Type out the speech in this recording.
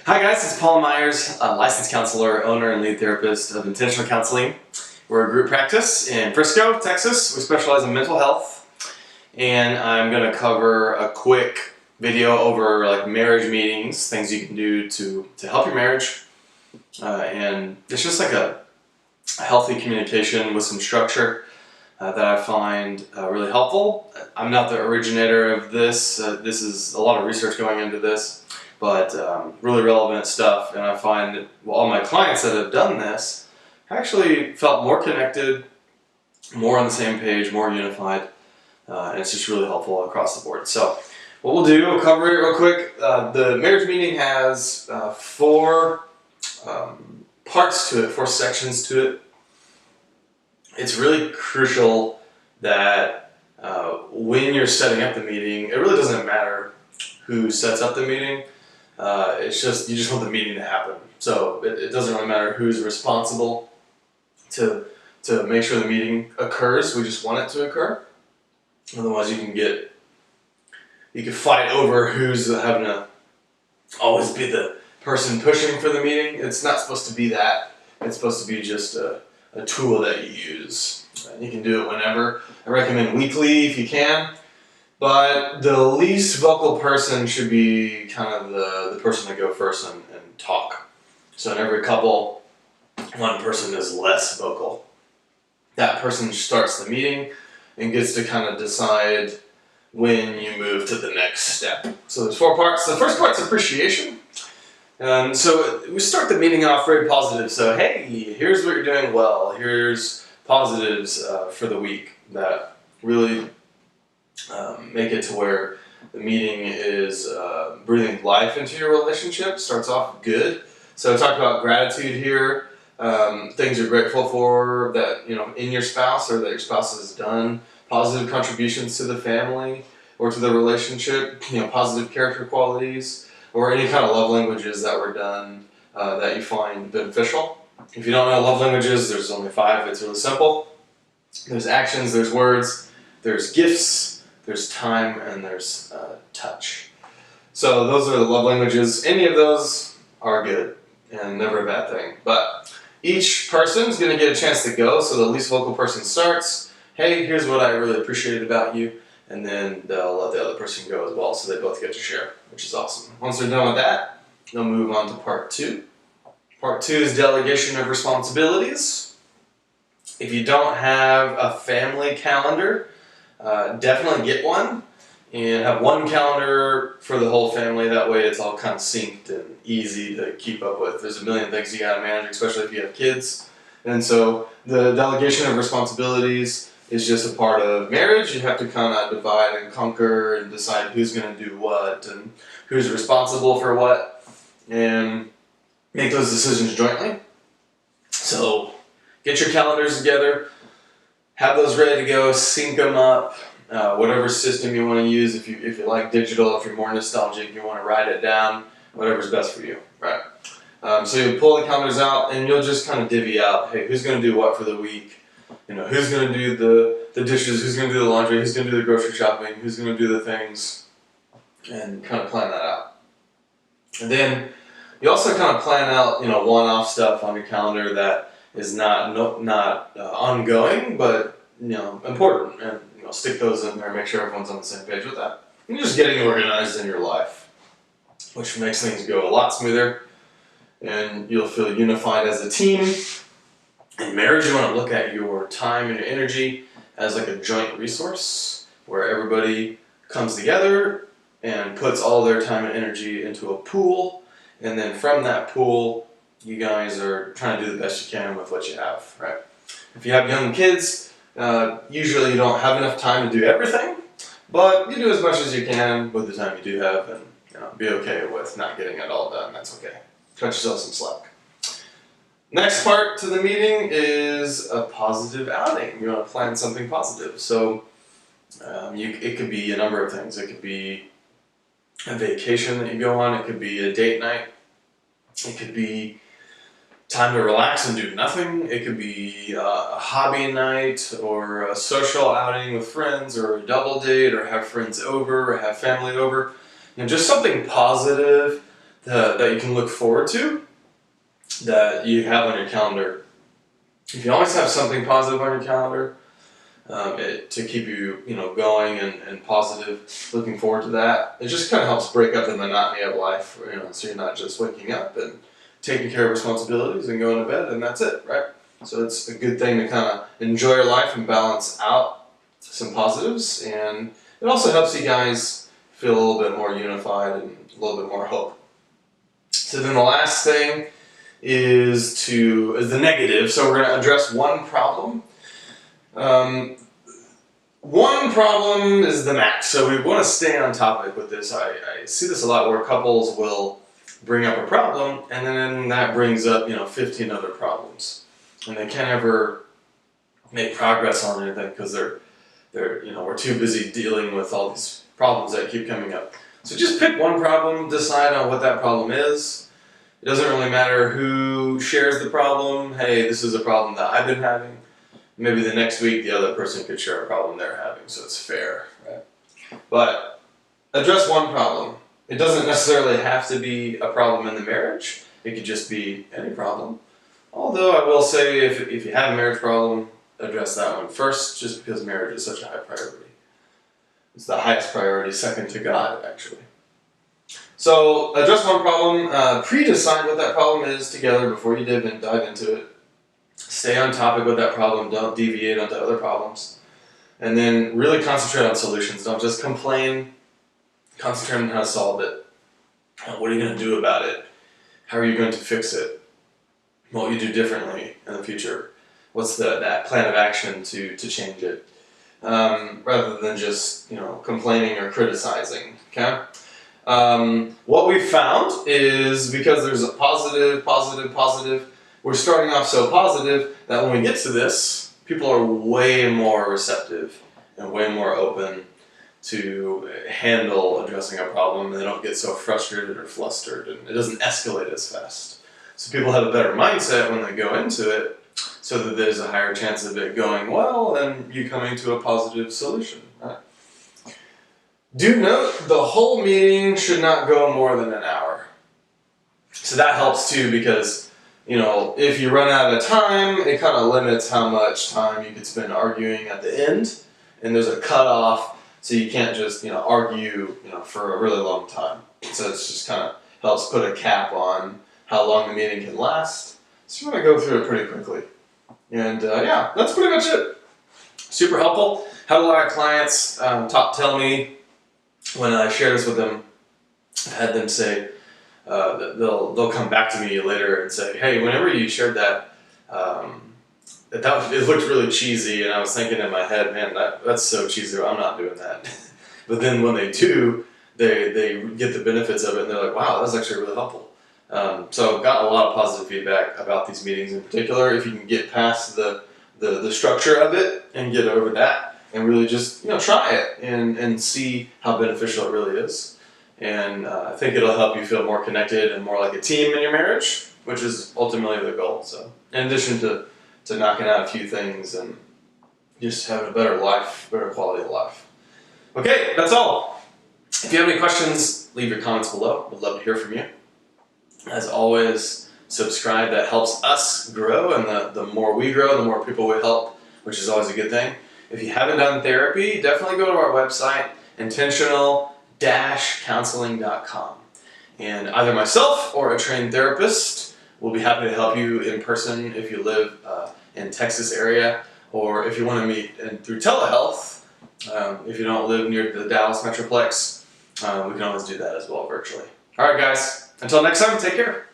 Hi guys, it's Paul Myers, a licensed counselor, owner, and lead therapist of Intentional Counseling. We're a group practice in Frisco, Texas. We specialize in mental health, and I'm going to cover a quick video over like marriage meetings, things you can do to help your marriage, and it's just like a healthy communication with some structure that I find really helpful. I'm not the originator of this. This is a lot of research going into this. But really relevant stuff, and I find that all my clients that have done this actually felt more connected, more on the same page, more unified, and it's just really helpful across the board. So what we'll do, we'll cover it real quick. The marriage meeting has four parts to it, four sections to it. It's really crucial that when you're setting up the meeting, it really doesn't matter who sets up the meeting. It's just, you just want the meeting to happen. So it doesn't really matter who's responsible to make sure the meeting occurs. We just want it to occur. Otherwise you can fight over who's having to always be the person pushing for the meeting. It's not supposed to be that. It's supposed to be just a tool that you use. You can do it whenever. I recommend weekly if you can. But the least vocal person should be kind of the person to go first and talk. So in every couple, one person is less vocal. That person starts the meeting and gets to kind of decide when you move to the next step. So there's four parts. The first part's appreciation. So we start the meeting off very positive. So hey, here's what you're doing well. Here's positives for the week that really make it to where the meeting is breathing life into your relationship. Starts off good. So I talked about gratitude here, things you're grateful for that in your spouse or that your spouse has done, positive contributions to the family or to the relationship, positive character qualities or any kind of love languages that were done that you find beneficial. If you don't know love languages, there's only 5. It's really simple. There's actions, there's words, there's gifts, there's time, and there's touch. So those are the love languages. Any of those are good and never a bad thing. But each person's going to get a chance to go. So the least vocal person starts. Hey, here's what I really appreciated about you. And then they'll let the other person go as well. So they both get to share, which is awesome. Once they're done with that, they'll move on to part 2. Part 2 is delegation of responsibilities. If you don't have a family calendar, definitely get one and have one calendar for the whole family. That way it's all kind of synced and easy to keep up with. There's a million things you got to manage, especially if you have kids. And so the delegation of responsibilities is just a part of marriage. You have to kind of divide and conquer and decide who's going to do what and who's responsible for what and make those decisions jointly. So get your calendars together. Have those ready to go, sync them up, whatever system you want to use. If you like digital, if you're more nostalgic, you want to write it down, whatever's best for you, right? So you pull the calendars out and you'll just kind of divvy out, hey, who's going to do what for the week? Who's going to do the dishes, who's going to do the laundry, who's going to do the grocery shopping, who's going to do the things, and kind of plan that out. And then you also kind of plan out, one-off stuff on your calendar that is not ongoing, but important, and stick those in there. Make sure everyone's on the same page with that. And just getting organized in your life, which makes things go a lot smoother, and you'll feel unified as a team. In marriage, you want to look at your time and your energy as like a joint resource, where everybody comes together and puts all their time and energy into a pool, and then from that pool, you guys are trying to do the best you can with what you have, right? If you have young kids, usually you don't have enough time to do everything, but you do as much as you can with the time you do have, and be okay with not getting it all done. That's okay. Cut yourself some slack. Next part to the meeting is a positive outing. You want to plan something positive. So it could be a number of things. It could be a vacation that you go on. It could be a date night. It could be time to relax and do nothing. It could be a hobby night or a social outing with friends or a double date or have friends over or have family over. Just something positive that you can look forward to, that you have on your calendar. If you always have something positive on your calendar, to keep you, going and positive, looking forward to that, it just kind of helps break up the monotony of life. So you're not just waking up and taking care of responsibilities and going to bed and that's it, right? So it's a good thing to kind of enjoy your life and balance out some positives, and it also helps you guys feel a little bit more unified and a little bit more hope. So then the last thing is the negative. So we're going to address one problem. One problem is the max. So we want to stay on topic with this. I see this a lot where couples will bring up a problem and then that brings up 15 other problems, and they can't ever make progress on anything because we're too busy dealing with all these problems that keep coming up. So just pick one problem, decide on what that problem is. It doesn't really matter who shares the problem. Hey, this is a problem that I've been having. Maybe the next week the other person could share a problem they're having, so it's fair, right? But address one problem. It doesn't necessarily have to be a problem in the marriage. It could just be any problem. Although I will say if you have a marriage problem, address that one first, just because marriage is such a high priority. It's the highest priority, second to God, actually. So address one problem, pre-decide what that problem is together before you dive into it. Stay on topic with that problem, don't deviate onto other problems. And then really concentrate on solutions. Don't just complain, concentrate on how to solve it. What are you going to do about it? How are you going to fix it? What will you do differently in the future? What's that plan of action to change it? Rather than just complaining or criticizing, okay? What we found is because there's a positive, we're starting off so positive that when we get to this, people are way more receptive and way more open to handle addressing a problem, and they don't get so frustrated or flustered, and it doesn't escalate as fast. So people have a better mindset when they go into it, so that there's a higher chance of it going well and you coming to a positive solution, right? Do note, the whole meeting should not go more than an hour. So that helps too, because if you run out of time, it kind of limits how much time you could spend arguing at the end, and there's a cutoff, so you can't just argue for a really long time. So it's just kind of helps put a cap on how long the meeting can last. So you want to go through it pretty quickly. And yeah, that's pretty much it. Super helpful. Had a lot of clients tell me when I share this with them. I've had them say that they'll come back to me later and say, "Hey, whenever you shared that, it looked really cheesy," and I was thinking in my head, "Man, that's so cheesy. I'm not doing that." But then when they do, they get the benefits of it, and they're like, "Wow, that's actually really helpful." So I've got a lot of positive feedback about these meetings in particular. If you can get past the structure of it and get over that and really just try it and see how beneficial it really is. And I think it'll help you feel more connected and more like a team in your marriage, which is ultimately the goal. So in addition to knocking out a few things and just having a better life, better quality of life. Okay, that's all. If you have any questions, leave your comments below. Would love to hear from you. As always, subscribe. That helps us grow, and the more we grow, the more people we help, which is always a good thing. If you haven't done therapy, definitely go to our website, intentional-counseling.com. And either myself or a trained therapist will be happy to help you in person if you live in Texas area, or if you want to meet through telehealth, if you don't live near the Dallas Metroplex, we can always do that as well virtually. All right, guys. Until next time, take care.